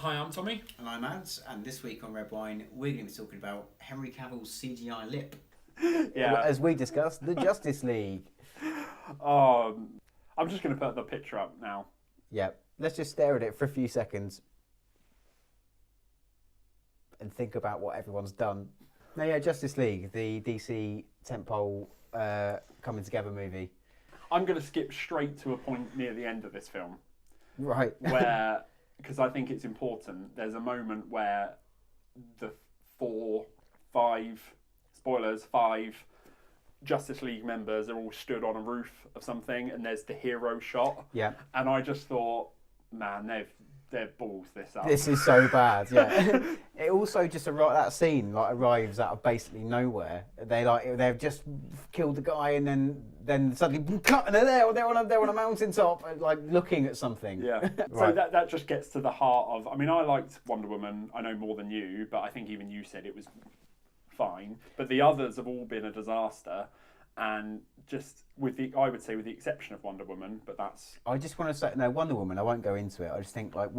Hi, I'm Tommy. And I'm Ads, and this week on Red Whine, we're going to be talking about Henry Cavill's CGI lip. Yeah. As we discussed, the Justice League. I'm just going to put the picture up now. Yeah, let's just stare at it for a few seconds and think about what everyone's done. No, yeah, Justice League, the DC tentpole coming together movie. I'm going to skip straight to a point near the end of this film. Right. Where, because I think it's important, there's a moment where the five Justice League members are all stood on a roof of something, and there's the hero shot. Yeah. And I just thought, man, they've balls this up. This is so bad, yeah. It also just that scene arrives out of basically nowhere. They've just killed the guy, and then suddenly cut, and they're on a mountaintop, like looking at something. Yeah. Right. So that just gets to the heart of. I mean, I liked Wonder Woman. I know more than you, but I think even you said it was fine. But the others have all been a disaster, and just with the exception of Wonder Woman, but that's. I just want to say, no, Wonder Woman, I won't go into it. I just think, like,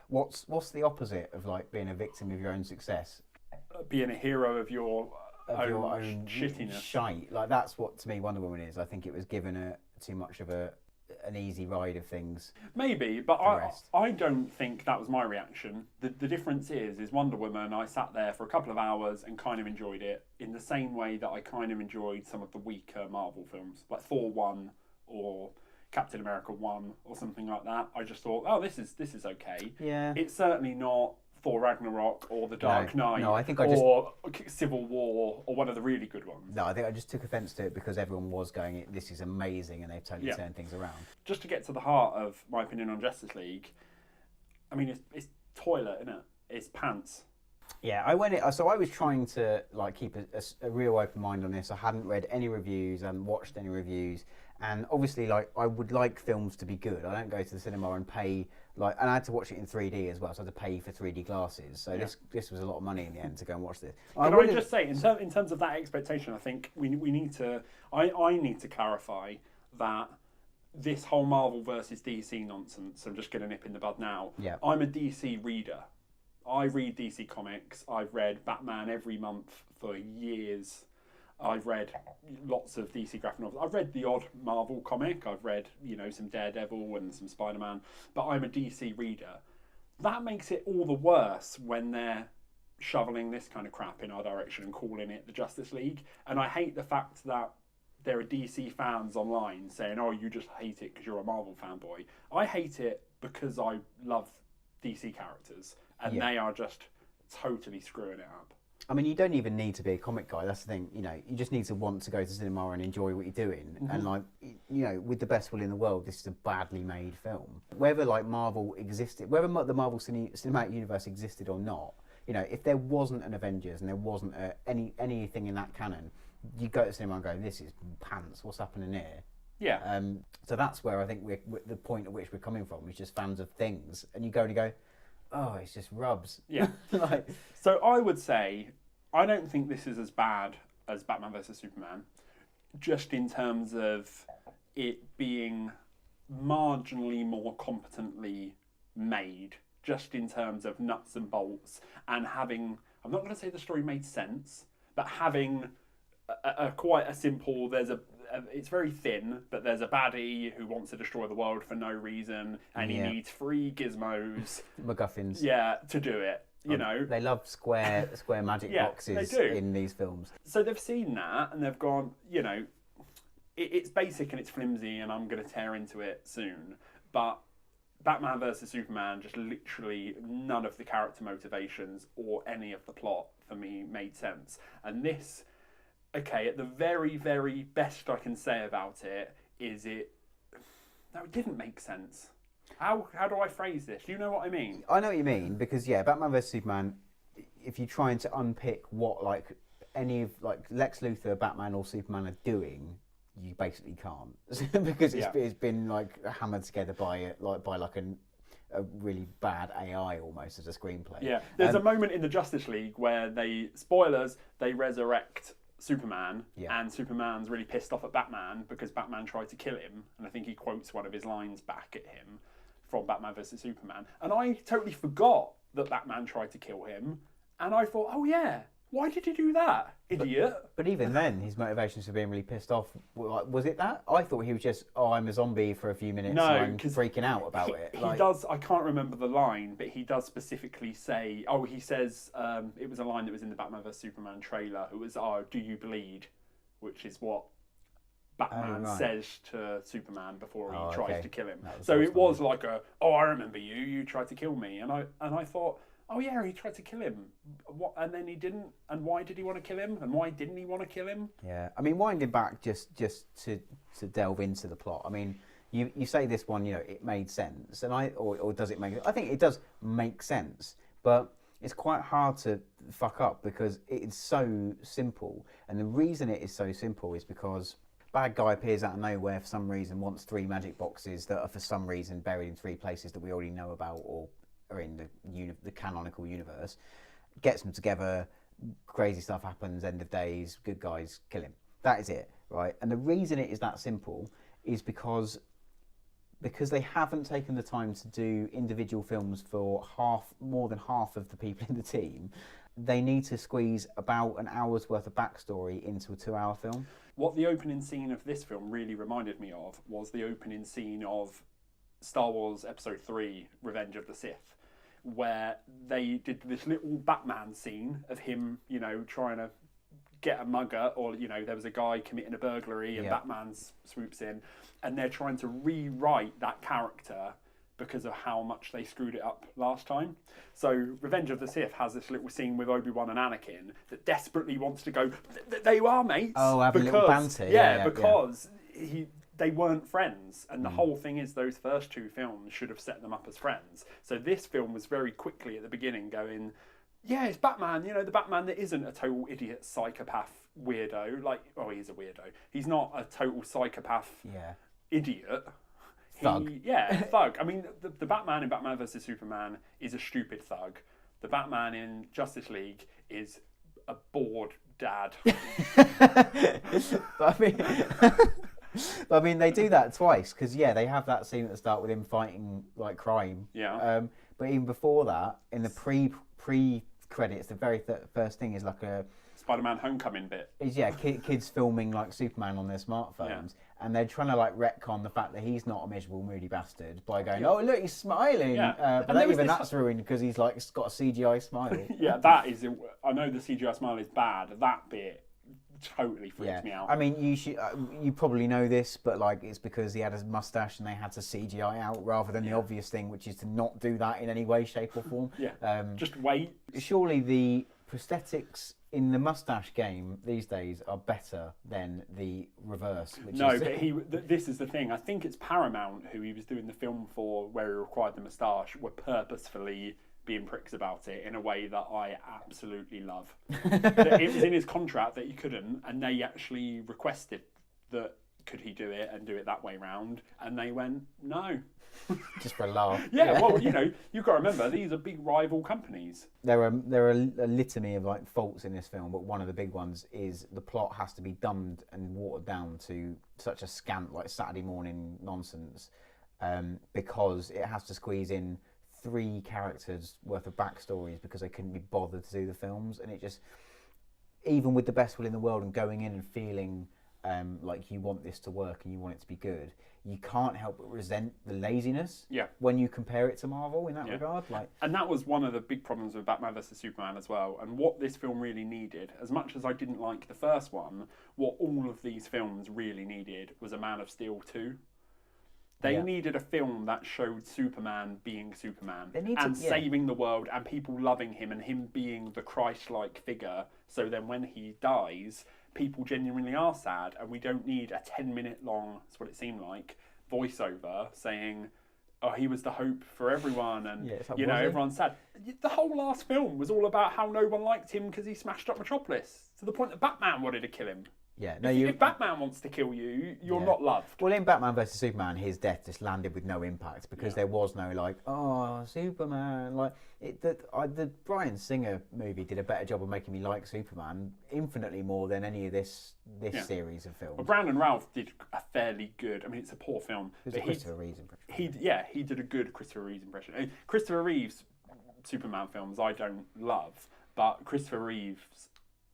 what's the opposite of, like, being a victim of your own success? Being a hero of your own shittiness. Shite. Like, that's what, to me, Wonder Woman is. I think it was given too much of an easy ride of things. Maybe, but I don't think that was my reaction. The difference is Wonder Woman, I sat there for a couple of hours and kind of enjoyed it in the same way that I kind of enjoyed some of the weaker Marvel films, like Thor 1 or Captain America 1 or something like that. I just thought, oh, this is okay. Yeah. It's certainly not Thor Ragnarok or The Dark Knight or Civil War or one of the really good ones. No, I think I just took offence to it because everyone was going, this is amazing, and they've totally turned things around. Just to get to the heart of my opinion on Justice League, I mean, it's toilet, isn't it? It's pants. Yeah, I was trying to keep a real open mind on this. I hadn't read any reviews and watched any reviews, and obviously, I would like films to be good. I don't go to the cinema and pay and I had to watch it in 3D as well, so I had to pay for 3D glasses. So this was a lot of money in the end to go and watch this. Can I just say, in terms of that expectation, I think we need to. I need to clarify that this whole Marvel versus DC nonsense. I'm just going to nip in the bud now. Yeah. I'm a DC reader. I read DC comics. I've read Batman every month for years. I've read lots of DC graphic novels. I've read the odd Marvel comic. I've read, some Daredevil and some Spider-Man. But I'm a DC reader. That makes it all the worse when they're shoveling this kind of crap in our direction and calling it the Justice League. And I hate the fact that there are DC fans online saying, oh, you just hate it because you're a Marvel fanboy. I hate it because I love DC characters. And they are just totally screwing it up. I mean, you don't even need to be a comic guy. That's the thing. You just need to want to go to cinema and enjoy what you're doing. Mm-hmm. And with the best will in the world, this is a badly made film. Whether Marvel existed, whether the Marvel Cinematic Universe existed or not, if there wasn't an Avengers and there wasn't anything in that canon, you go to cinema and go, "This is pants. What's happening here?" Yeah. So that's where I think we're the point at which we're coming from. Is just fans of things, and you go and go, oh, it's just rubs. Yeah. So I would say, I don't think this is as bad as Batman vs Superman, just in terms of it being marginally more competently made, just in terms of nuts and bolts, and having, I'm not going to say the story made sense, but having a quite a simple, it's very thin, but there's a baddie who wants to destroy the world for no reason, and he needs 3 gizmos, MacGuffins, to do it. They love square magic boxes in these films. So they've seen that and they've gone, it's basic and it's flimsy, and I'm going to tear into it soon. But Batman versus Superman, just literally none of the character motivations or any of the plot for me made sense. And this. Okay, at the very, very best I can say about it is it didn't make sense. How do I phrase this? Do you know what I mean? I know what you mean, because Batman vs Superman, if you're trying to unpick what any of Lex Luthor, Batman or Superman are doing, you basically can't. Because it's been hammered together by a really bad AI almost as a screenplay. Yeah. There's a moment in the Justice League where they resurrect Superman, and Superman's really pissed off at Batman because Batman tried to kill him, and I think he quotes one of his lines back at him from Batman vs Superman. And I totally forgot that Batman tried to kill him. And I thought, oh yeah, why did he do that, idiot? But even then, his motivations for being really pissed off, was it that? I thought he was just, I'm a zombie for a few minutes No, and I'm 'cause freaking out about it. He does, I can't remember the line, but he does specifically say, he says, it was a line that was in the Batman vs Superman trailer. It was, do you bleed? Which is what Batman says to Superman before he tries to kill him. So it was like I remember you. You tried to kill me, and I thought, oh yeah, he tried to kill him. What? And then he didn't. And why did he want to kill him? And why didn't he want to kill him? Yeah, I mean, winding back just to delve into the plot. I mean, you say this one, it made sense, and or does it make? I think it does make sense, but it's quite hard to fuck up because it's so simple. And the reason it is so simple is because bad guy appears out of nowhere for some reason, wants 3 magic boxes that are for some reason buried in 3 places that we already know about or are in the canonical universe, gets them together, crazy stuff happens, end of days, good guys kill him. That is it, right? And the reason it is that simple is because they haven't taken the time to do individual films for more than half of the people in the team. They need to squeeze about an hour's worth of backstory into a 2-hour film. What the opening scene of this film really reminded me of was the opening scene of Star Wars Episode 3, Revenge of the Sith, where they did this little Batman scene of him, trying to get a mugger, or, there was a guy committing a burglary and Batman swoops in, and they're trying to rewrite that character because of how much they screwed it up last time. So Revenge of the Sith has this little scene with Obi-Wan and Anakin that desperately wants to go, they are mates. Oh, have a little banter. Because they weren't friends. And the whole thing is those first 2 films should have set them up as friends. So this film was very quickly at the beginning going, yeah, it's Batman, the Batman that isn't a total idiot, psychopath, weirdo. He's a weirdo. He's not a total psychopath idiot. Thug. Thug. I mean, the Batman in Batman vs Superman is a stupid thug. The Batman in Justice League is a bored dad. But I mean, they do that twice because they have that scene at the start with him fighting like crime. Yeah. But even before that, in the pre credits, the very first thing is like a Spider-Man Homecoming bit. Is kids filming like Superman on their smartphones, and they're trying to like retcon the fact that he's not a miserable, moody bastard by going, oh look, he's smiling. But that's ruined because he's like got a CGI smile. That is. I know the CGI smile is bad. That bit totally freaks me out. I mean, you probably know this, but like it's because he had a mustache and they had to CGI out rather than the obvious thing, which is to not do that in any way, shape or form. Just wait. Surely the prosthetics in the mustache game these days are better than the reverse. But this is the thing. I think it's Paramount who he was doing the film for, where he required the moustache, were purposefully being pricks about it in a way that I absolutely love. It was in his contract that he couldn't, and they actually requested that could he do it and do it that way round, and they went no. Just for a laugh. Well, you've got to remember, these are big rival companies. There are a litany of like faults in this film, but one of the big ones is the plot has to be dumbed and watered down to such a scant like Saturday morning nonsense, because it has to squeeze in 3 characters worth of backstories because they couldn't be bothered to do the films, and it just, even with the best will in the world and going in and feeling like you want this to work and you want it to be good, you can't help but resent the laziness when you compare it to Marvel in that regard. And that was one of the big problems with Batman vs Superman as well, and what this film really needed, as much as I didn't like the first one, what all of these films really needed was a Man of Steel 2. They needed a film that showed Superman being Superman and saving the world and people loving him and him being the Christ-like figure. So then when he dies, people genuinely are sad, and we don't need a 10-minute long, that's what it seemed like, voiceover saying, oh, he was the hope for everyone, and everyone's sad. The whole last film was all about how no one liked him because he smashed up Metropolis, to the point that Batman wanted to kill him. If Batman wants to kill you, you're not loved. Well, in Batman vs Superman, his death just landed with no impact because there was no like, oh, Superman. Like the Bryan Singer movie did a better job of making me like Superman infinitely more than any of this series of films. Well, Brandon Routh did a fairly good. I mean, it's a poor film. It was a Christopher Reeves impression. He did a good Christopher Reeves impression. Christopher Reeves Superman films I don't love, but Christopher Reeves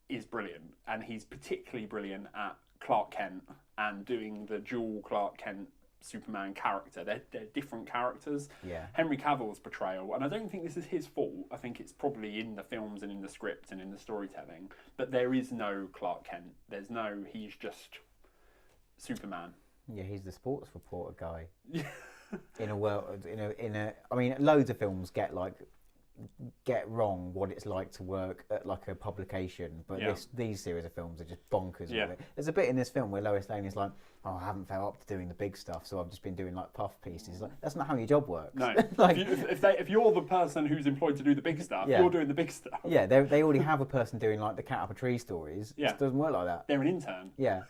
is brilliant, and he's particularly brilliant at Clark Kent and doing the dual Clark Kent Superman character. They're different characters. Yeah. Henry Cavill's portrayal, and I don't think this is his fault. I think it's probably in the films and in the script and in the storytelling. But there is no Clark Kent. He's just Superman. Yeah, he's the sports reporter guy. In a world, I mean, loads of films get wrong what it's like to work at like a publication, but these series of films are just bonkers. Yeah. There's a bit in this film where Lois Lane is like, "Oh, I haven't felt up to doing the big stuff, so I've just been doing like puff pieces." Like, that's not how your job works. No, like, if you're the person who's employed to do the big stuff, you're doing the big stuff. Yeah, they already have a person doing like the cat up a tree stories. Yeah. It doesn't work like that. They're an intern. Yeah.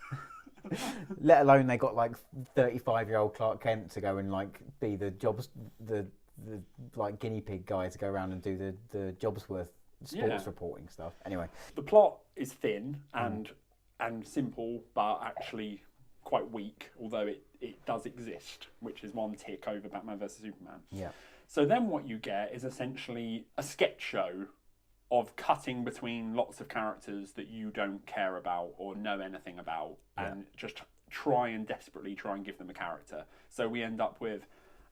Let alone they got like 35-year-old Clark Kent to go and like be the like guinea pig guy to go around and do the Jobsworth sports reporting stuff. Anyway, the plot is thin and simple, but actually quite weak. Although it does exist, which is one tick over Batman vs Superman. Yeah. So then what you get is essentially a sketch show of cutting between lots of characters that you don't care about or know anything about, and just desperately try and give them a character. So we end up with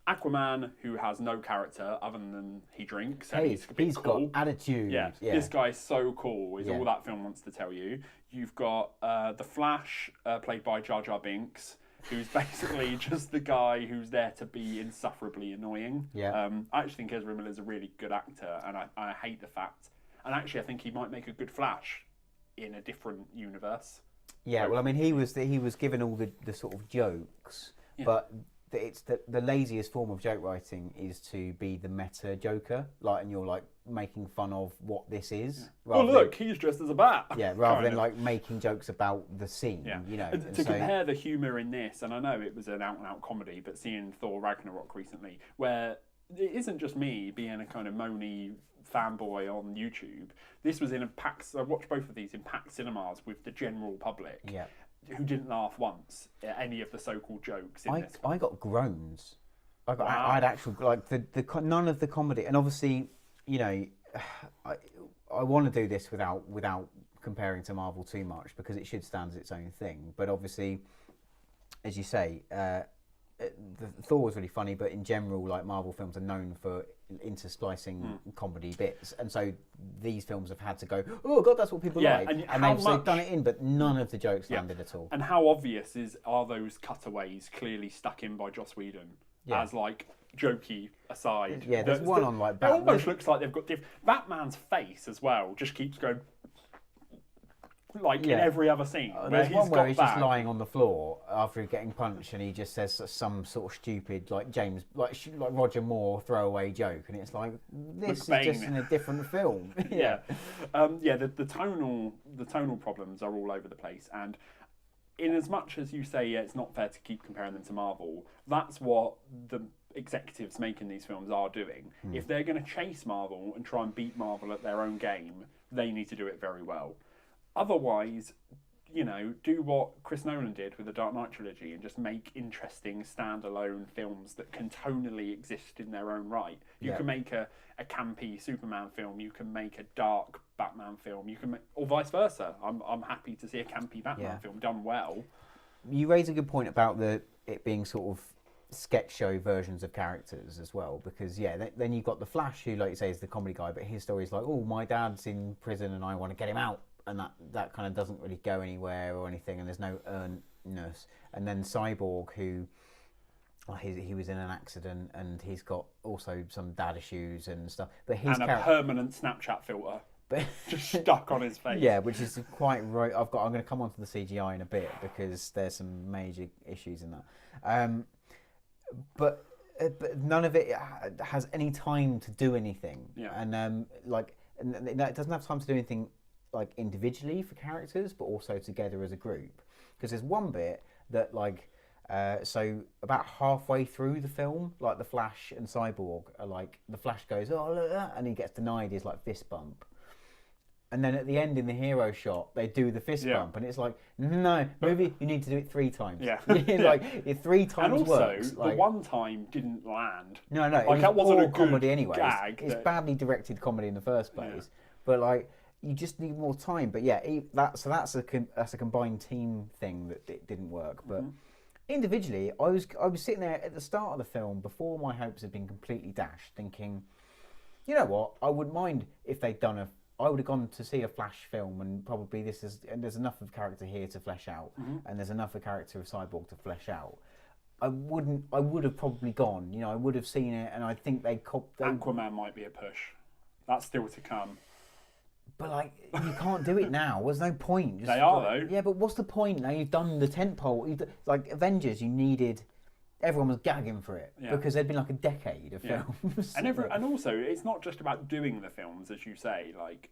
Aquaman, who has no character other than he drinks. And he's cool. Got attitude. Yeah, this guy's so cool, is all that film wants to tell you. You've got The Flash, played by Jar Jar Binks, who's basically just the guy who's there to be insufferably annoying. Yeah. I actually think Ezra Miller's a really good actor, and I hate the fact. And actually, I think he might make a good Flash in a different universe. Yeah, well, I mean, he was given all the sort of jokes, but it's the laziest form of joke writing is to be the meta joker, like, and you're like making fun of what this is. Oh look, he's dressed as a bat. Yeah, rather than like making jokes about the scene. Yeah. You know, and to compare the humour in this, and I know it was an out-and-out comedy, but seeing Thor Ragnarok recently, where it isn't just me being a kind of moany fanboy on YouTube. This was in a PAX. I watched both of these in PAX cinemas with the general public, who didn't laugh once at any of the so-called jokes in this. I got groans. I had actual like the none of the comedy, and obviously, you know, I want to do this without comparing to Marvel too much because it should stand as its own thing. But obviously, as you say, Thor was really funny, but in general, like Marvel films are known for intersplicing comedy bits, and so these films have had to go, oh god, that's what people like, and they've done it in, but none of the jokes landed at all. And how obvious are those cutaways clearly stuck in by Joss Whedon as like jokey aside? Yeah, there's one on like Batman. It almost looks like they've got Batman's face as well. Just keeps going. Like in every other scene. There's one where he's just lying on the floor after getting punched, and he just says some sort of stupid, like like Roger Moore throwaway joke, and it's like this is just in a different film. The tonal problems are all over the place, and in as much as you say it's not fair to keep comparing them to Marvel, that's what the executives making these films are doing. If they're going to chase Marvel and try and beat Marvel at their own game, they need to do it very well. Otherwise, you know, do what Chris Nolan did with the Dark Knight trilogy and just make interesting standalone films that can tonally exist in their own right. You can make a campy Superman film, you can make a dark Batman film, you can make, or vice versa. I'm happy to see a campy Batman film done well. You raise a good point about it being sort of sketch show versions of characters as well, because then you've got the Flash, who, like you say, is the comedy guy, but his story is like, oh, my dad's in prison and I want to get him out. And that kind of doesn't really go anywhere or anything, and there's no earnestness. And then Cyborg, who he was in an accident and he's got also some dad issues and stuff. But his a permanent Snapchat filter, just stuck on his face. Yeah, which is quite right. I'm going to come on to the CGI in a bit because there's some major issues in that. But none of it has any time to do anything. Yeah. And it doesn't have time to do anything like individually for characters, but also together as a group. Because there's one bit that so about halfway through the film, like the Flash and Cyborg are like, the Flash goes, oh look at that, and he gets denied his like fist bump. and then at the end in the hero shot they do the fist bump, and it's like, no, movie, you need to do it 3 times. Yeah. Like it 3 times and also, works. the one time didn't land. No, Like, that wasn't a good comedy anyway. gag. It's badly directed comedy in the first place, but like you just need more time. But yeah, that's a combined team thing that it didn't work. But individually, I was sitting there at the start of the film before my hopes had been completely dashed, thinking, you know what, I wouldn't mind if they'd done I would have gone to see a Flash film, and probably and there's enough of character here to flesh out, and there's enough of character of Cyborg to flesh out. I would have probably gone, I would have seen it, and I think Aquaman might be a push. That's still to come. But like, you can't do it now. There's no point. They are though. Yeah, but what's the point? Now you've done the tentpole. Like Avengers, you needed. Everyone was gagging for it because there'd been like a decade of films. And also, it's not just about doing the films, as you say. Like,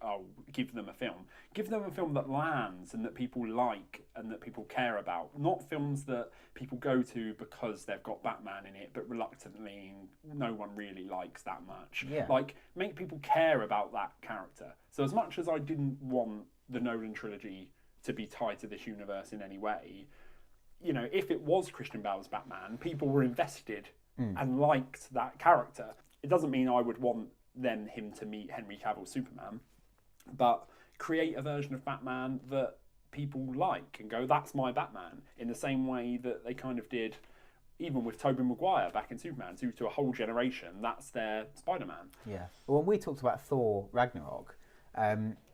give them a film. Give them a film that lands and that people like and that people care about. Not films that people go to because they've got Batman in it, but reluctantly, no one really likes that much. Yeah. Like, make people care about that character. So as much as I didn't want the Nolan trilogy to be tied to this universe in any way, if it was Christian Bale's Batman, people were invested and liked that character. It doesn't mean I would want him to meet Henry Cavill's Superman, but create a version of Batman that people like and go, that's my Batman, in the same way that they kind of did, even with Tobey Maguire back in Superman, to a whole generation, that's their Spider-Man. Yeah. Well, when we talked about Thor Ragnarok,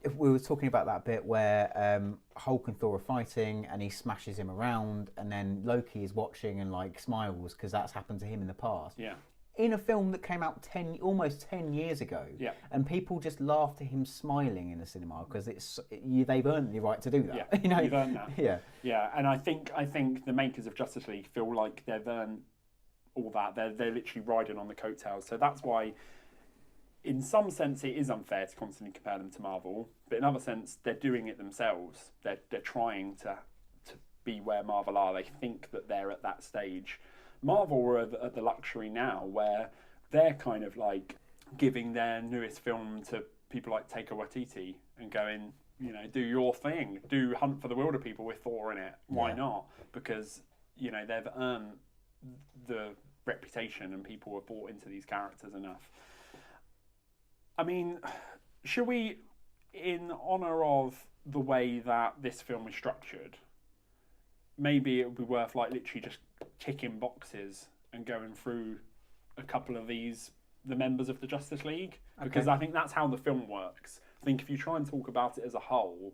if we were talking about that bit where Hulk and Thor are fighting and he smashes him around, and then Loki is watching and like smiles because that's happened to him in the past. Yeah. In a film that came out almost 10 years ago, and people just laughed at him smiling in the cinema because they've earned the right to do that. Yeah, you've earned that. Yeah. Yeah, and I think the makers of Justice League feel like they've earned all that. They're literally riding on the coattails. So that's why, in some sense, it is unfair to constantly compare them to Marvel, but in other sense, they're doing it themselves. They're trying to be where Marvel are. They think that they're at that stage. Marvel are at the luxury now where they're kind of like giving their newest film to people like Taika Waititi and going, do your thing, do Hunt for the Wilder People with Thor in it. Why not? Because they've earned the reputation and people have bought into these characters enough. I mean, should we, in honour of the way that this film is structured, maybe it would be worth like literally just ticking boxes and going through a couple of the members of the Justice League? Because I think that's how the film works. I think if you try and talk about it as a whole,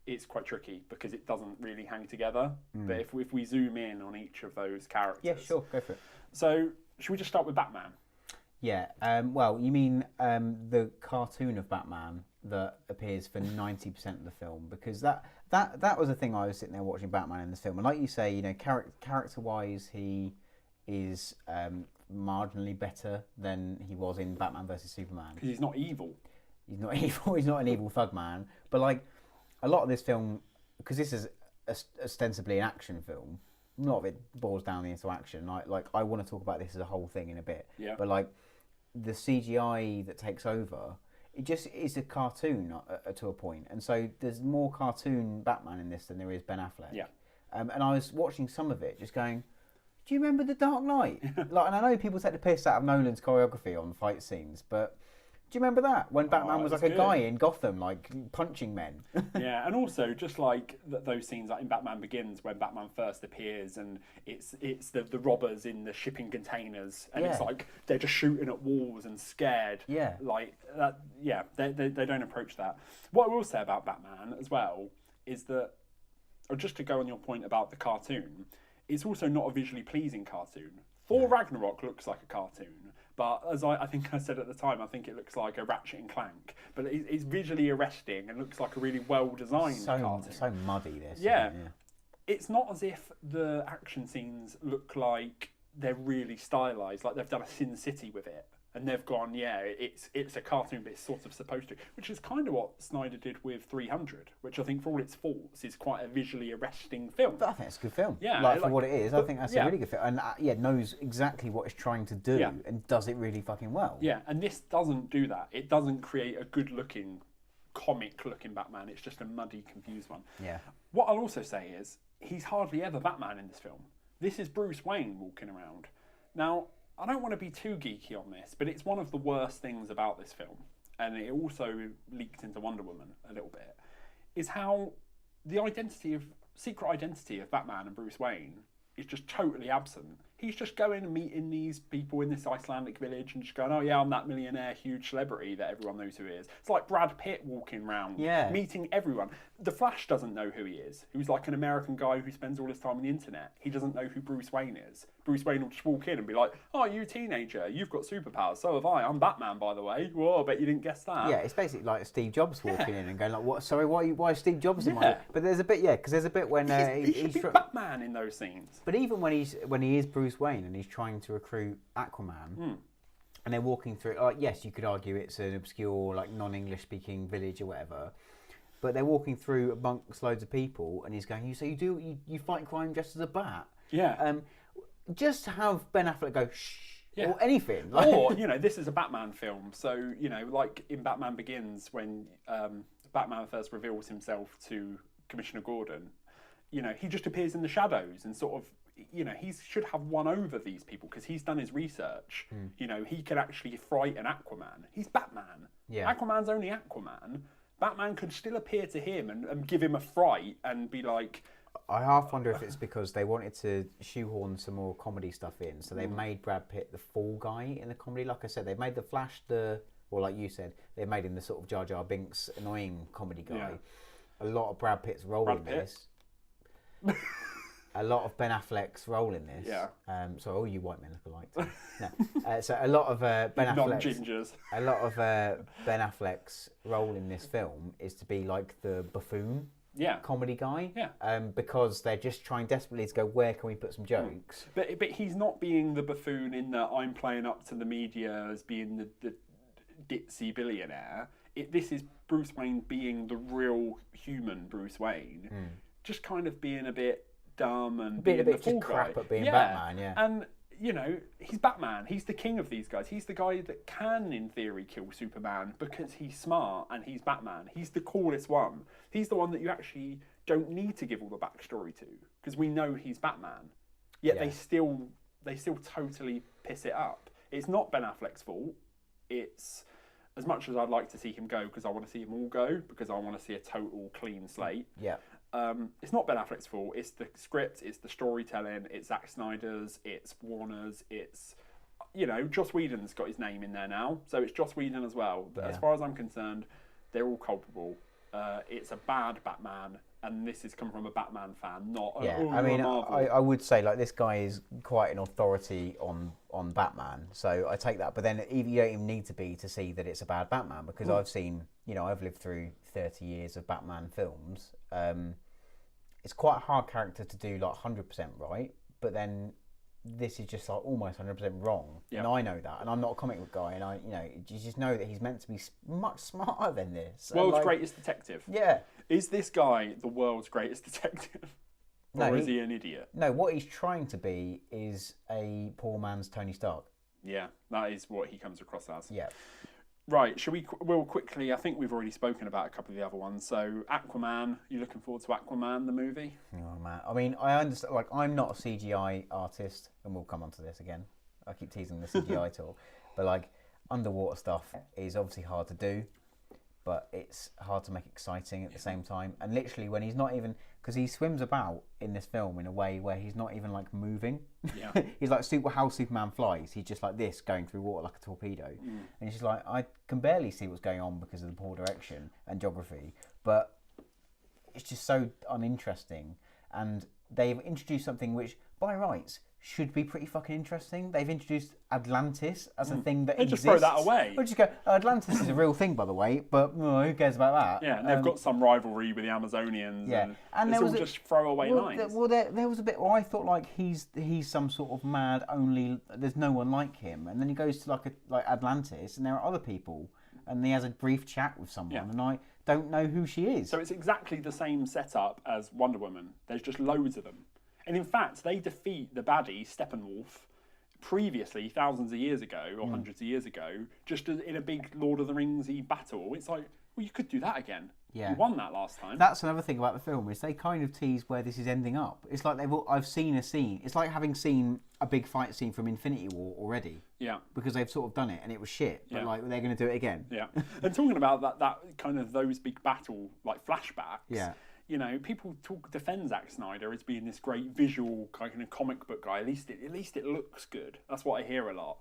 it's quite tricky because it doesn't really hang together. But if we zoom in on each of those characters... Yeah, sure, go for it. So, should we just start with Batman? Yeah, well, you mean the cartoon of Batman that appears for 90% of the film, because that was the thing I was sitting there watching Batman in this film, and like you say, character-wise, he is marginally better than he was in Batman vs Superman. Because he's not evil. He's not evil. He's not an evil thug man. But like a lot of this film, because this is ostensibly an action film, a lot of it boils down into action. I want to talk about this as a whole thing in a bit. Yeah. But like the CGI that takes over, it just is a cartoon to a point. And so there's more cartoon Batman in this than there is Ben Affleck. Yeah. And I was watching some of it just going, do you remember The Dark Knight? And I know people take the piss out of Nolan's choreography on fight scenes, but do you remember that? When Batman was like a guy in Gotham, like punching men. Yeah, and also just like those scenes like in Batman Begins when Batman first appears and it's the robbers in the shipping containers and it's like they're just shooting at walls and scared. Yeah. Like that. Yeah, they don't approach that. What I will say about Batman as well is that, or just to go on your point about the cartoon, it's also not a visually pleasing cartoon. Thor Ragnarok looks like a cartoon, but as I think I said at the time, I think it looks like a Ratchet and Clank. But it's visually arresting and looks like a really well-designed cartoon. So muddy, this. Yeah. It's not as if the action scenes look like they're really stylised, like they've done a Sin City with it. And they've gone, it's a cartoon, but it's sort of supposed to. Which is kind of what Snyder did with 300, which I think, for all its faults, is quite a visually arresting film. But I think it's a good film. Yeah, for what it is, I think that's a really good film. And knows exactly what it's trying to do and does it really fucking well. Yeah, and this doesn't do that. It doesn't create a good-looking comic-looking Batman. It's just a muddy, confused one. Yeah. What I'll also say is, he's hardly ever Batman in this film. This is Bruce Wayne walking around. Now, I don't want to be too geeky on this, but it's one of the worst things about this film, and it also leaked into Wonder Woman a little bit, is how the secret identity of Batman and Bruce Wayne is just totally absent. He's just going and meeting these people in this Icelandic village and just going, oh yeah, I'm that millionaire, huge celebrity that everyone knows who he is. It's like Brad Pitt walking around, meeting everyone. The Flash doesn't know who he is. Who's like an American guy who spends all his time on the internet. He doesn't know who Bruce Wayne is. Bruce Wayne will just walk in and be like, oh, you teenager, you've got superpowers, so have I. I'm Batman, by the way. Whoa, I bet you didn't guess that. Yeah, it's basically like Steve Jobs walking in and going like, "What? Sorry, why is Steve Jobs in my?" But there's a bit, because there's a bit when he should be Batman in those scenes. But even when he is Bruce Wayne and he's trying to recruit Aquaman, and they're walking through, like, yes, you could argue it's an obscure, like, non-English speaking village or whatever, but they're walking through amongst loads of people, and he's going, you fight crime dressed as a bat? Yeah. Just to have Ben Affleck go shh, or anything. Like, or, this is a Batman film, so, like in Batman Begins, when Batman first reveals himself to Commissioner Gordon, he just appears in the shadows and sort of, he should have won over these people because he's done his research. He could actually frighten Aquaman. He's Batman. Yeah. Aquaman's only Aquaman. Batman could still appear to him and give him a fright and be like... I half wonder if it's because they wanted to shoehorn some more comedy stuff in, so they made Brad Pitt the fall guy in the comedy. Like I said, they made the Flash like you said, they made him the sort of Jar Jar Binks annoying comedy guy. Yeah. A lot of Brad Pitt's role in this. A lot of Ben Affleck's role in this. Yeah. So all you white men look alike. No. So a lot of Ben Affleck's non-gingers. A lot of Ben Affleck's role in this film is to be like the buffoon. Comedy guy. Because they're just trying desperately to go, where can we put some jokes? But he's not being the buffoon in that I'm playing up to the media as being the ditzy billionaire. This is Bruce Wayne being the real human Bruce Wayne. Just kind of being a bit dumb and being the fool guy. Crap at being Batman, And, he's Batman. He's the king of these guys. He's the guy that can, in theory, kill Superman because he's smart and he's Batman. He's the coolest one. He's the one that you actually don't need to give all the backstory to because we know he's Batman. Yet they still totally piss it up. It's not Ben Affleck's fault. It's, as much as I'd like to see him go because I want to see him all go because I want to see a total clean slate. It's not Ben Affleck's fault. It's the script, it's the storytelling, it's Zack Snyder's, it's Warner's, it's, Joss Whedon's got his name in there now, so it's Joss Whedon as well. But as far as I'm concerned, they're all culpable. It's a bad Batman, and this has come from a Batman fan, not Marvel. I would say like this guy is quite an authority on Batman, so I take that. But then you don't even need to be to see that it's a bad Batman because I've seen, I've lived through 30 years of Batman films. It's quite a hard character to do like 100% right, but then this is just like almost 100% wrong. And I know that, and I'm not a comic book guy, and you just know that he's meant to be much smarter than this. World's greatest detective. Yeah. Is this guy the world's greatest detective? Or is he an idiot? No, what he's trying to be is a poor man's Tony Stark. Yeah, that is what he comes across as. Yeah. Right, we'll quickly, I think we've already spoken about a couple of the other ones. So, Aquaman, you looking forward to Aquaman, the movie? Oh, man. I mean, I understand, like, I'm not a CGI artist, and we'll come on to this again. I keep teasing the CGI talk. But, like, underwater stuff is obviously hard to do, but it's hard to make exciting at the same time. And literally, when he's not even... Because he swims about in this film in a way where he's not even, like, moving. Yeah. He's like how Superman flies. He's just like this, going through water like a torpedo. And he's just like, I can barely see what's going on because of the poor direction and geography. But it's just so uninteresting. And they've introduced something which, by rights, should be pretty fucking interesting. They've introduced Atlantis as a thing that exists. Just throw that away. Or just go, Atlantis is a real thing, by the way, but who cares about that? Yeah, and they've got some rivalry with the Amazonians. Yeah, and it's all just throwaway lines. There was a bit where I thought like he's some sort of mad. Only there's no one like him, and then he goes to like Atlantis, and there are other people, and he has a brief chat with someone, and I don't know who she is. So it's exactly the same setup as Wonder Woman. There's just loads of them. And in fact, they defeat the baddie, Steppenwolf, previously, thousands of years ago, or hundreds of years ago, just in a big Lord of the Rings-y battle. It's like, Well, you could do that again. Yeah. You won that last time. That's another thing about the film is they kind of tease where this is ending up. It's like I've seen a scene. It's like having seen a big fight scene from Infinity War already. Yeah. Because they've sort of done it and it was shit. But like they're going to do it again. Yeah. And talking about that kind of those big battle like flashbacks. Yeah. You know, people defend Zack Snyder as being this great visual kind of comic book guy. At least it looks good. That's what I hear a lot.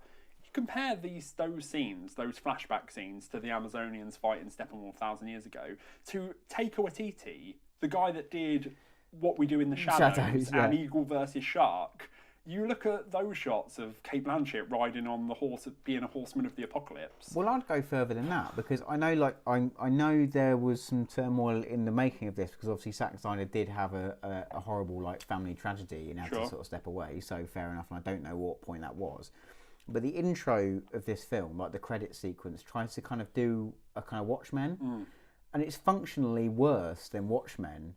Compare those scenes, those flashback scenes, to the Amazonians fighting Steppenwolf 1,000 years ago, to Taika Waititi, the guy that did What We Do in the Shadows and Eagle versus Shark. You look at those shots of Cate Blanchett riding on the horse, being a horseman of the apocalypse. Well, I'd go further than that because I know, I know there was some turmoil in the making of this because obviously Zack Snyder did have a horrible family tragedy and had to sort of step away. So fair enough, and I don't know what point that was. But the intro of this film, like the credit sequence, tries to kind of do a kind of Watchmen, and it's functionally worse than Watchmen,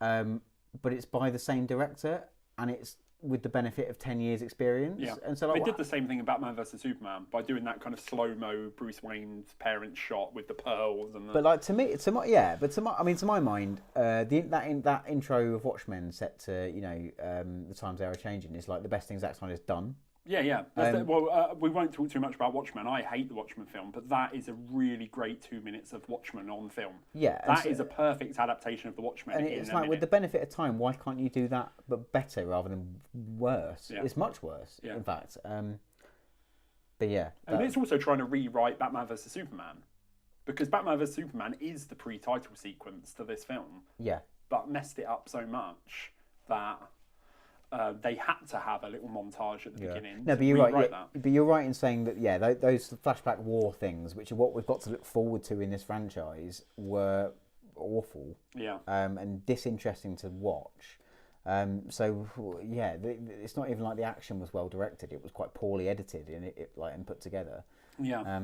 but it's by the same director, and it's with the benefit of 10 years experience. Yeah. And so they did the same thing in Batman vs Superman by doing that kind of slow-mo Bruce Wayne's parents shot with the pearls and the... But to my mind, that intro of Watchmen set to the times they are changing is like the best thing Zack Snyder's done. Yeah. We won't talk too much about Watchmen. I hate the Watchmen film, but that is a really great 2 minutes of Watchmen on film. Yeah. That is a perfect adaptation of the Watchmen. And it's like, with the benefit of time, why can't you do that but better rather than worse? Yeah. It's much worse, in fact. But yeah. And it's also trying to rewrite Batman vs Superman. Because Batman vs Superman is the pre-title sequence to this film. Yeah. But messed it up so much that... they had to have a little montage at the beginning. No, but you're right. But you're right in saying that. Those flashback war things, which are what we've got to look forward to in this franchise, were awful. Yeah. And disinteresting to watch. It's not even like the action was well directed. It was quite poorly edited and put together. Yeah.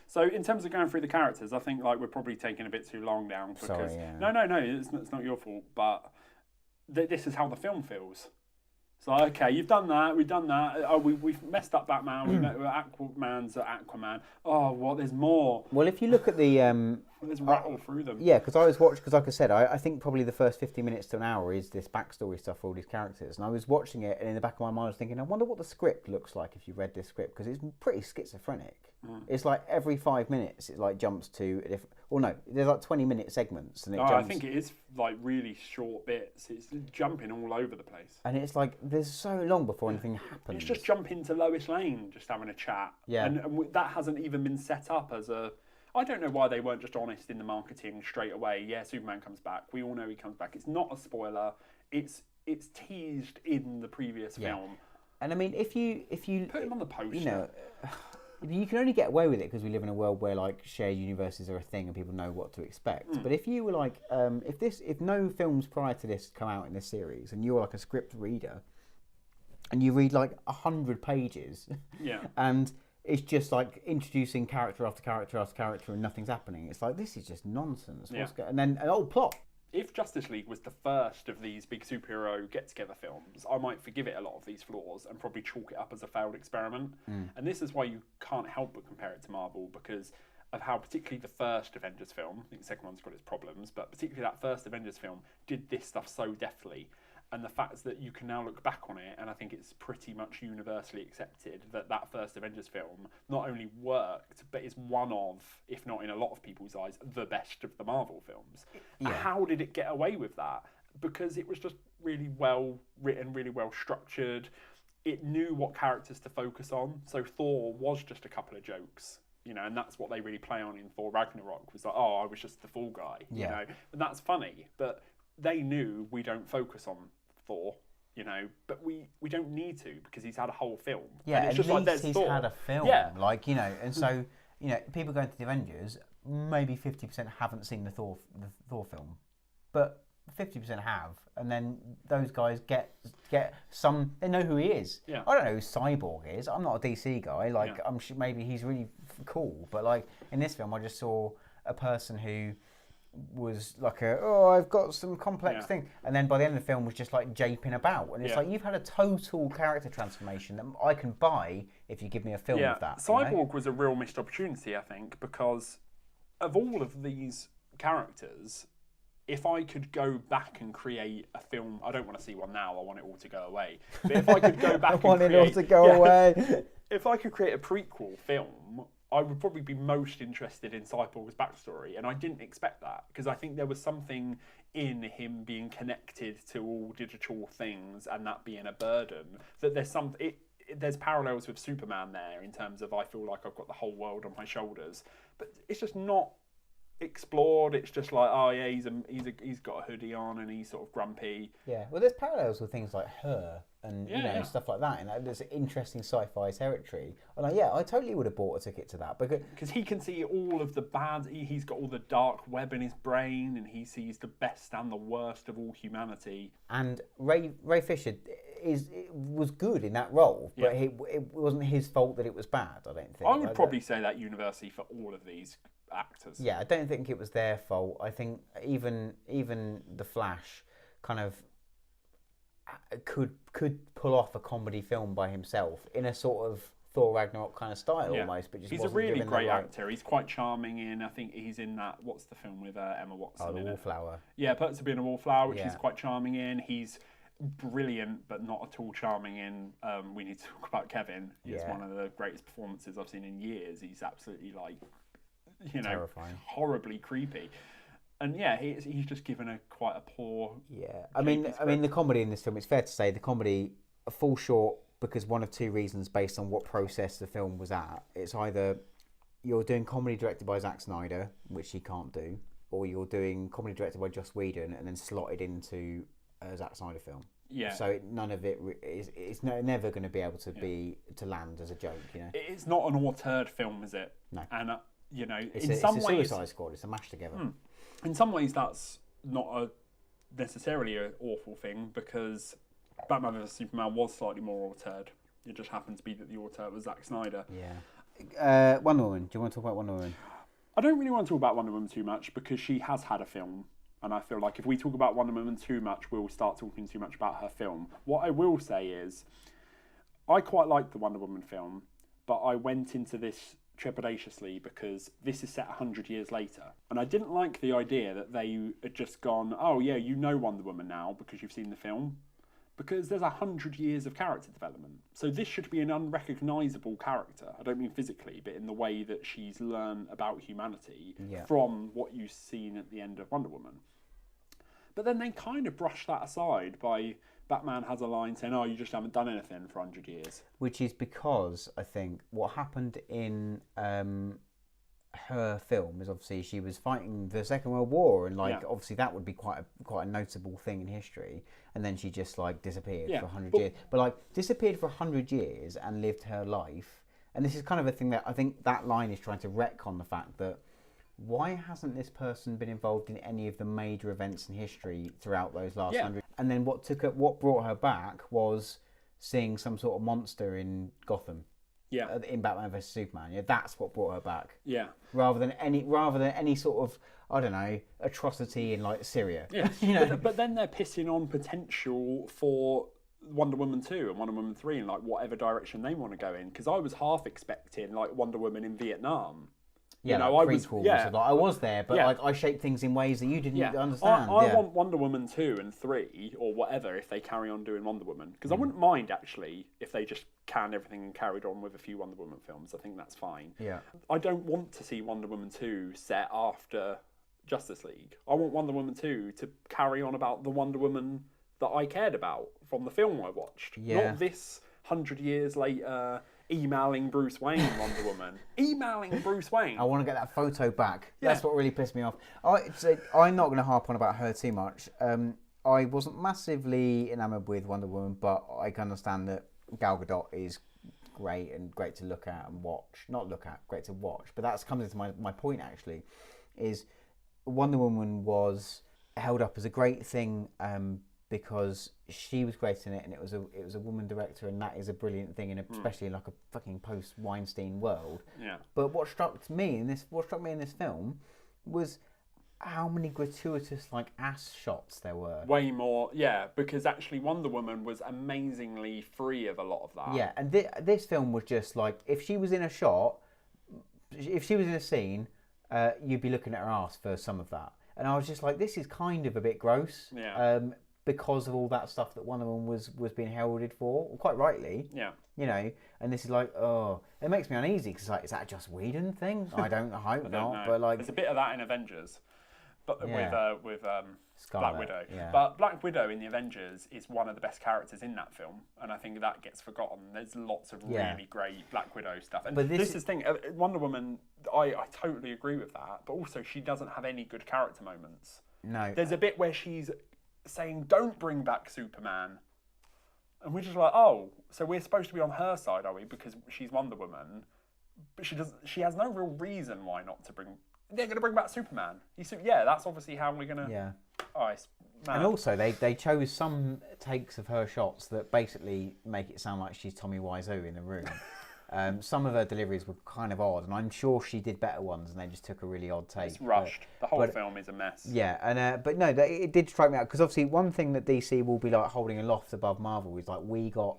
So in terms of going through the characters, I think we're probably taking a bit too long down. Because, No. It's not your fault, but this is how the film feels. So, okay, you've done that, we've done that. Oh, we've messed up Batman, we met with Aquaman's Aquaman. Oh, what, there's more. Well, if you look at the... Let's rattle through them. Yeah, because like I said, I think probably the first 50 minutes to an hour is this backstory stuff for all these characters. And I was watching it, and in the back of my mind I was thinking, I wonder what the script looks like if you read this script, because it's pretty schizophrenic. It's like every 5 minutes it jumps to a different... Well, no, there's 20-minute segments. And I think it is really short bits. It's jumping all over the place. And it's there's so long before anything happens. It's just jumping to Lois Lane, just having a chat. Yeah. And that hasn't even been set up as a... I don't know why they weren't just honest in the marketing straight away. Yeah, Superman comes back. We all know he comes back. It's not a spoiler. It's teased in the previous film. And I mean, if you put him on the poster, you can only get away with it because we live in a world where shared universes are a thing and people know what to expect. But if you were if no films prior to this come out in this series and you're a script reader and you read 100 pages, and it's just introducing character after character after character and nothing's happening. It's this is just nonsense. And then an old plot. If Justice League was the first of these big superhero get-together films, I might forgive it a lot of these flaws and probably chalk it up as a failed experiment. And this is why you can't help but compare it to Marvel, because of how particularly the first Avengers film, I think the second one's got its problems, but particularly that first Avengers film did this stuff so deftly. And the fact that you can now look back on it, and I think it's pretty much universally accepted that first Avengers film not only worked, but is one of, if not in a lot of people's eyes, the best of the Marvel films. Yeah. How did it get away with that? Because it was just really well written, really well structured. It knew what characters to focus on. So Thor was just a couple of jokes, and that's what they really play on in Thor Ragnarok, was I was just the fall guy, and that's funny. But they knew we don't focus on Thor, but we don't need to because he's had a whole film. Yeah, and it's at just least he's Thor. had a film. Yeah. And so, people going to the Avengers, maybe 50% haven't seen the Thor film, but 50% have, and then those guys get some. They know who he is. Yeah. I don't know who Cyborg is. I'm not a DC guy. I'm sure maybe he's really cool, but in this film, I just saw a person who was I've got some complex thing, and then by the end of the film was just japing about, and it's you've had a total character transformation that I can buy if you give me a film of that. Cyborg was a real missed opportunity, I think, because of all of these characters, if I could go back and create a film, I don't want to see one now. I want it all to go away. But if I could go back, I want and it all create, to go away. If I could create a prequel film, I would probably be most interested in Cyborg's backstory, and I didn't expect that because I think there was something in him being connected to all digital things and that being a burden. That there's parallels with Superman there in terms of I feel like I've got the whole world on my shoulders, but it's just not explored. It's just like, oh yeah, he's got a hoodie on and he's sort of grumpy. Yeah, well, there's parallels with things like Her and stuff like that, and there's interesting sci-fi territory. And I totally would have bought a ticket to that because he can see all of the bad. He's got all the dark web in his brain, and he sees the best and the worst of all humanity. And Ray Fisher was good in that role, but it wasn't his fault that it was bad. I don't think. I would probably say that universally for all of these actors. Yeah, I don't think it was their fault. I think even the Flash kind of could pull off a comedy film by himself in a sort of Thor Ragnarok kind of style almost, but just he's a really great actor. He's quite charming in. I think he's in that. What's the film with Emma Watson? Oh, The Wallflower. Yeah, Perks of Being a Wallflower, which he's quite charming in. He's brilliant, but not at all charming in. We Need to Talk About Kevin. It's one of the greatest performances I've seen in years. He's absolutely terrifying, horribly creepy. And he's just given quite a poor. Yeah, I mean, the comedy in this film. It's fair to say the comedy falls short because one of two reasons, based on what process the film was at. It's either you're doing comedy directed by Zack Snyder, which he can't do, or you're doing comedy directed by Joss Whedon and then slotted into a Zack Snyder film. Yeah. So none of it it's never going to be able to land as a joke. It's not an auteur film, is it? No. And it's in a some ways, Suicide Squad. It's a mash together. In some ways, that's not necessarily an awful thing because Batman vs Superman was slightly more auteured. It just happened to be that the auteur was Zack Snyder. Yeah. Wonder Woman. Do you want to talk about Wonder Woman? I don't really want to talk about Wonder Woman too much because she has had a film. And I feel like if we talk about Wonder Woman too much, we'll start talking too much about her film. What I will say is, I quite liked the Wonder Woman film, but I went into this trepidatiously because this is set 100 years later. And I didn't like the idea that they had just gone, oh yeah, you know Wonder Woman now because you've seen the film. Because there's 100 years of character development. So this should be an unrecognisable character. I don't mean physically, but in the way that she's learned about humanity from what you've seen at the end of Wonder Woman. But then they kind of brush that aside by Batman has a line saying, oh, you just haven't done anything for 100 years. Which is because, I think, what happened in her film is obviously she was fighting the Second World War, and obviously that would be quite a notable thing in history, and then she just disappeared for 100 years. But disappeared for 100 years and lived her life, and this is kind of a thing that I think that line is trying to retcon the fact that why hasn't this person been involved in any of the major events in history throughout those last 100? And then what brought her back was seeing some sort of monster in Gotham. Yeah. In Batman vs Superman. Yeah, that's what brought her back. Yeah. Rather than any sort of, I don't know, atrocity in Syria. Yeah. But then they're pissing on potential for Wonder Woman 2 and Wonder Woman 3 in whatever direction they want to go in. Because I was half expecting Wonder Woman in Vietnam. Yeah, I was there, but I shaped things in ways that you didn't understand. I want Wonder Woman 2 and 3 or whatever if they carry on doing Wonder Woman. Because I wouldn't mind actually if they just canned everything and carried on with a few Wonder Woman films. I think that's fine. Yeah. I don't want to see Wonder Woman 2 set after Justice League. I want Wonder Woman 2 to carry on about the Wonder Woman that I cared about from the film I watched. Yeah. Not this 100 years later emailing Bruce Wayne Wonder Woman. Emailing Bruce Wayne. I want to get that photo back. Yeah. That's what really pissed me off. I'm not going to harp on about her too much. I wasn't massively enamoured with Wonder Woman, but I can understand that Gal Gadot is great and great to look at and watch. Not look at, great to watch. But that comes into my point actually, is Wonder Woman was held up as a great thing because she was great in it, and it was a woman director, and that is a brilliant thing, especially in a fucking post-Weinstein world. Yeah. But what struck me in this film was how many gratuitous ass shots there were. Way more, yeah, because actually Wonder Woman was amazingly free of a lot of that. Yeah, and this film was just if she was in a shot, if she was in a scene, you'd be looking at her ass for some of that. And I was just like, this is kind of a bit gross. Yeah. Because of all that stuff that Wonder Woman was being heralded for, quite rightly. Yeah. You know, and this is like, oh, it makes me uneasy because like, is that a Joss Whedon thing? I hope not. Know. But like, there's a bit of that in Avengers, but with Scarlet, Black Widow. yeah. But Black Widow in the Avengers is one of the best characters in that film, and I think that gets forgotten. There's lots of really great Black Widow stuff. And but this is the thing, Wonder Woman, I totally agree with that, but also she doesn't have any good character moments. No. There's a bit where she's saying, don't bring back Superman. And we're just like, oh, so we're supposed to be on her side, are we? Because she's Wonder Woman. But she has no real reason why not to bring... They're going to bring back Superman. Yeah, that's obviously how we're going to... Yeah. Oh, it's mad. And also, they chose some takes of her shots that basically make it sound like she's Tommy Wiseau in the room. Some of her deliveries were kind of odd, and I'm sure she did better ones, and they just took a really odd take. It's rushed. The whole film is a mess. Yeah, and but no, it did strike me out because obviously one thing that DC will be like holding aloft above Marvel is like we've got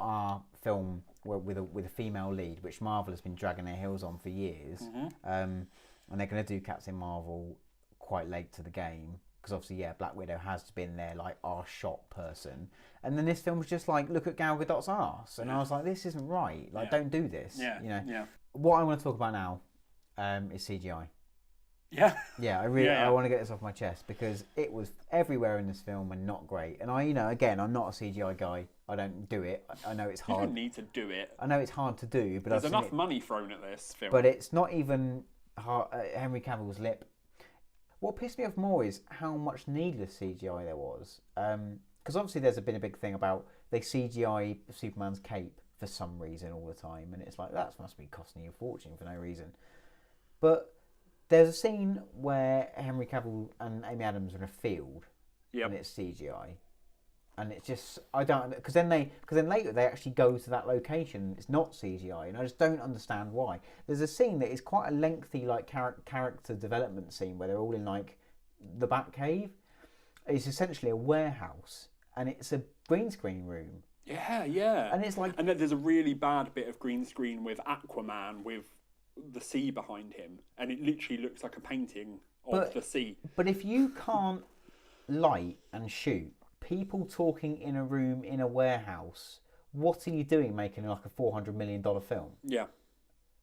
our film with a female lead, which Marvel has been dragging their heels on for years, and they're going to do Captain Marvel quite late to the game. Because obviously, Black Widow has been their like our shot person, and then this film was just like, look at Gal Gadot's arse, and I was like, this isn't right. Like, don't do this. Yeah. You know. Yeah. What I want to talk about now is CGI. Yeah. Yeah, I want to get this off my chest because it was everywhere in this film and not great. And again, I'm not a CGI guy. I don't do it. I know it's hard. You don't need to do it. I know it's hard to do, but there's enough money thrown at this film. But it's not even Henry Cavill's lip. What pissed me off more is how much needless CGI there was. Because obviously there's been a big thing about they CGI Superman's cape for some reason all the time. And it's like, that must be costing you a fortune for no reason. But there's a scene where Henry Cavill and Amy Adams are in a field. And it's CGI. And it's just, I don't, because then later they actually go to that location. It's not CGI, and I just don't understand why. There's a scene that is quite a lengthy like character development scene where they're all in like the Batcave. It's essentially a warehouse, and it's a green screen room. Yeah. And it's like, and then there's a really bad bit of green screen with Aquaman with the sea behind him, and it literally looks like a painting of the sea. But if you can't light and shoot people talking in a room in a warehouse, what are you doing making like a $400 million film? Yeah.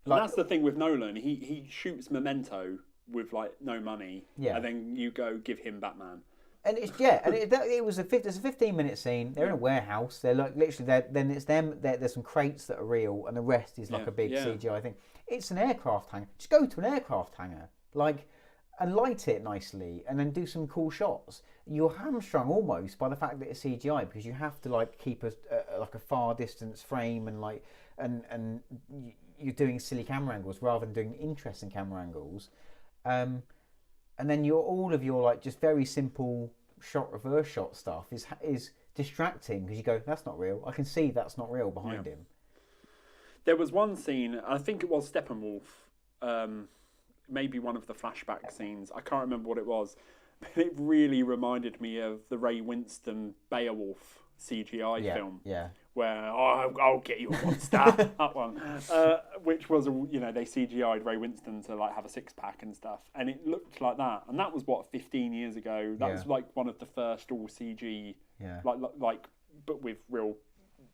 Like, that's the thing with Nolan. He shoots Memento with like no money, and then you go give him Batman. And it's it was there's a 15-minute scene. They're in a warehouse. They're like literally then it's them. There's some crates that are real, and the rest is like a big CGI thing. It's an aircraft hangar. Just go to an aircraft hangar, and light it nicely, and then do some cool shots. You're hamstrung almost by the fact that it's CGI because you have to like keep a far distance frame and you're doing silly camera angles rather than doing interesting camera angles, and then all of your like just very simple reverse shot stuff is distracting because you go, that's not real. I can see that's not real behind him. There was one scene, I think it was Steppenwolf. Maybe one of the flashback scenes. I can't remember what it was, but it really reminded me of the Ray Winston Beowulf CGI film. Yeah. Where I'll get you a monster. That one, which was they CGI'd Ray Winston to like have a six-pack and stuff, and it looked like that. And that was 15 years ago. That was like one of the first all CG, like but with real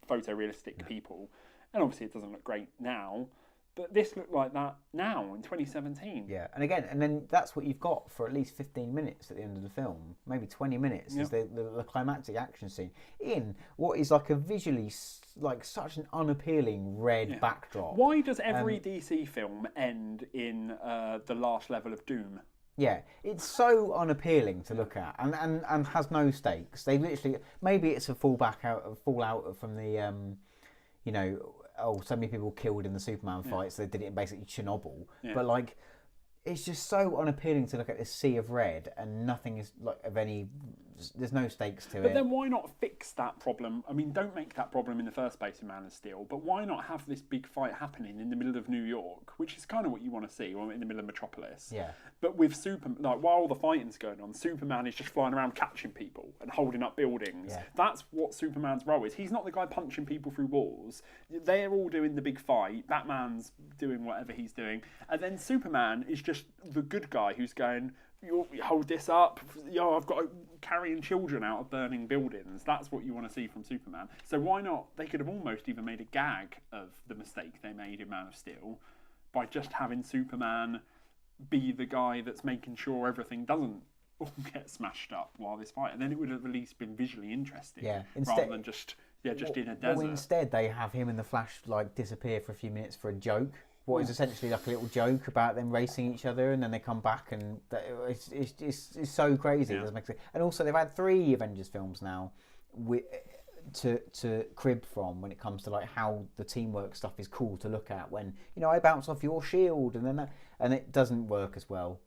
photorealistic people. And obviously it doesn't look great now. But this looked like that now in 2017. Yeah, and then that's what you've got for at least 15 minutes at the end of the film. Maybe 20 minutes is the climactic action scene in what is like a visually like such an unappealing red backdrop. Why does every DC film end in the last level of doom? Yeah, it's so unappealing to look at and has no stakes. They literally, maybe it's a fallout from the, so many people killed in the Superman fights. They did it in basically Chernobyl. Yeah. But like, it's just so unappealing to look at this sea of red and nothing is like of any there's no stakes to But it. then why not fix that problem? I mean, don't make that problem in the first place in Man of Steel, but why not have this big fight happening in the middle of New York, which is kind of what you want to see, or in the middle of Metropolis. Yeah. But with like while the fighting's going on, Superman is just flying around catching people and holding up buildings. Yeah. That's what Superman's role is. He's not the guy punching people through walls. They're all doing the big fight. Batman's doing whatever he's doing. And then Superman is just the good guy who's going, you hold this up. I've got carrying children out of burning buildings. That's what you want to see from Superman. So why not? They could have almost even made a gag of the mistake they made in Man of Steel by just having Superman be the guy that's making sure everything doesn't all get smashed up while this fight. And then it would have at least been visually interesting. Yeah. Rather than just in a desert. Well, instead they have him and the Flash like disappear for a few minutes for a joke. What is essentially like a little joke about them racing each other, and then they come back, and it's so crazy. Yeah. It doesn't make sense. And also they've had 3 Avengers films now to crib from when it comes to like how the teamwork stuff is cool to look at. When I bounce off your shield, and it doesn't work as well.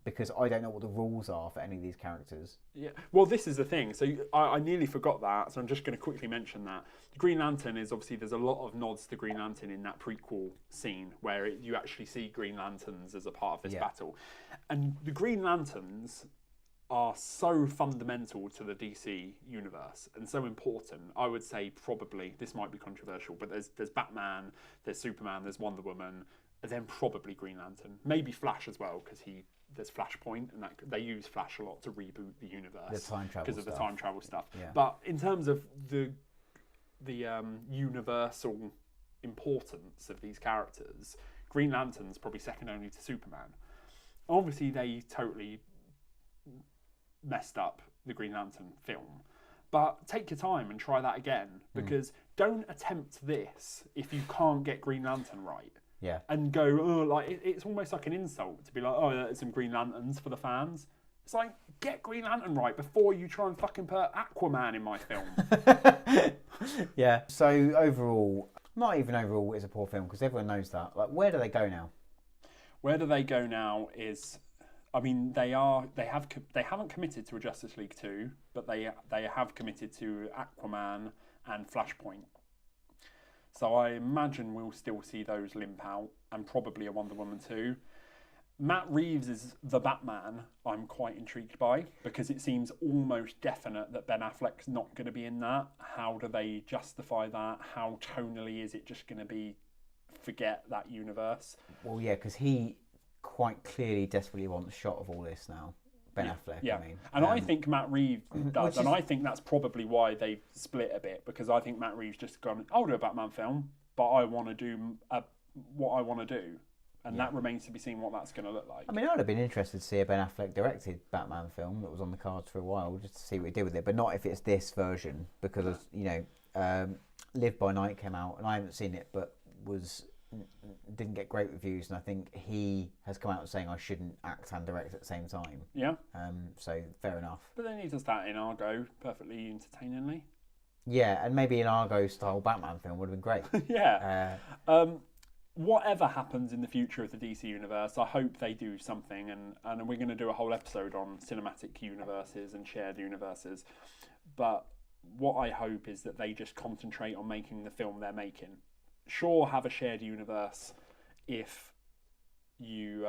Because I don't know what the rules are for any of these characters. Yeah, well, this is the thing. So I nearly forgot that, so I'm just going to quickly mention that. Green Lantern is obviously, there's a lot of nods to Green Lantern in that prequel scene where you actually see Green Lanterns as a part of this battle. And the Green Lanterns are so fundamental to the DC universe and so important. I would say probably, this might be controversial, but there's Batman, there's Superman, there's Wonder Woman, and then probably Green Lantern, maybe Flash as well, because there's Flashpoint, and that they use Flash a lot to reboot the universe because of the time travel stuff. Yeah. But in terms of the universal importance of these characters, Green Lantern's probably second only to Superman. Obviously, they totally messed up the Green Lantern film, but take your time and try that again, because don't attempt this if you can't get Green Lantern right. Yeah. And go, it's almost like an insult to be like, there's some Green Lanterns for the fans. It's like, get Green Lantern right before you try and fucking put Aquaman in my film. Yeah. So overall, not even overall, it's a poor film because everyone knows that. Like, where do they go now? Where do they go now is, I mean, they haven't committed to a Justice League 2, but they have committed to Aquaman and Flashpoint. So I imagine we'll still see those limp out, and probably a Wonder Woman 2. Matt Reeves is the Batman I'm quite intrigued by, because it seems almost definite that Ben Affleck's not going to be in that. How do they justify that? How tonally is it just going to be forget that universe? Well, yeah, because he quite clearly desperately wants a shot of all this now. Ben Affleck, yeah. I mean. And I think Matt Reeves does, and is... I think that's probably why they split a bit, because I think Matt Reeves just gone, I'll do a Batman film, but I want to do what I want to do. And that remains to be seen what that's going to look like. I mean, I would have been interested to see a Ben Affleck directed Batman film that was on the cards for a while, just to see what he did with it, but not if it's this version, because, Live by Night came out, and I haven't seen it, but didn't get great reviews, and I think he has come out saying I shouldn't act and direct at the same time. Yeah. So fair enough. But then he does that in Argo perfectly entertainingly. Yeah, and maybe an Argo style Batman film would have been great. Yeah. Whatever happens in the future of the DC universe, I hope they do something, and we're going to do a whole episode on cinematic universes and shared universes. But what I hope is that they just concentrate on making the film they're making. Sure, have a shared universe if you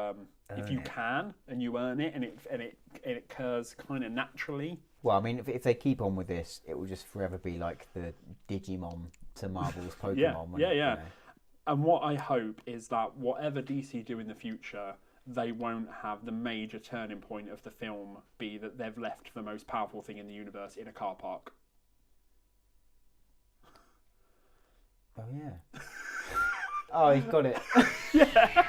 can and you earn it and it occurs kind of naturally. Well, I mean, if they keep on with this, it will just forever be like the Digimon to Marvel's Pokemon. Yeah. And what I hope is that whatever DC do in the future, they won't have the major turning point of the film be that they've left the most powerful thing in the universe in a car park. Oh, yeah. Oh, he's got it. Yeah.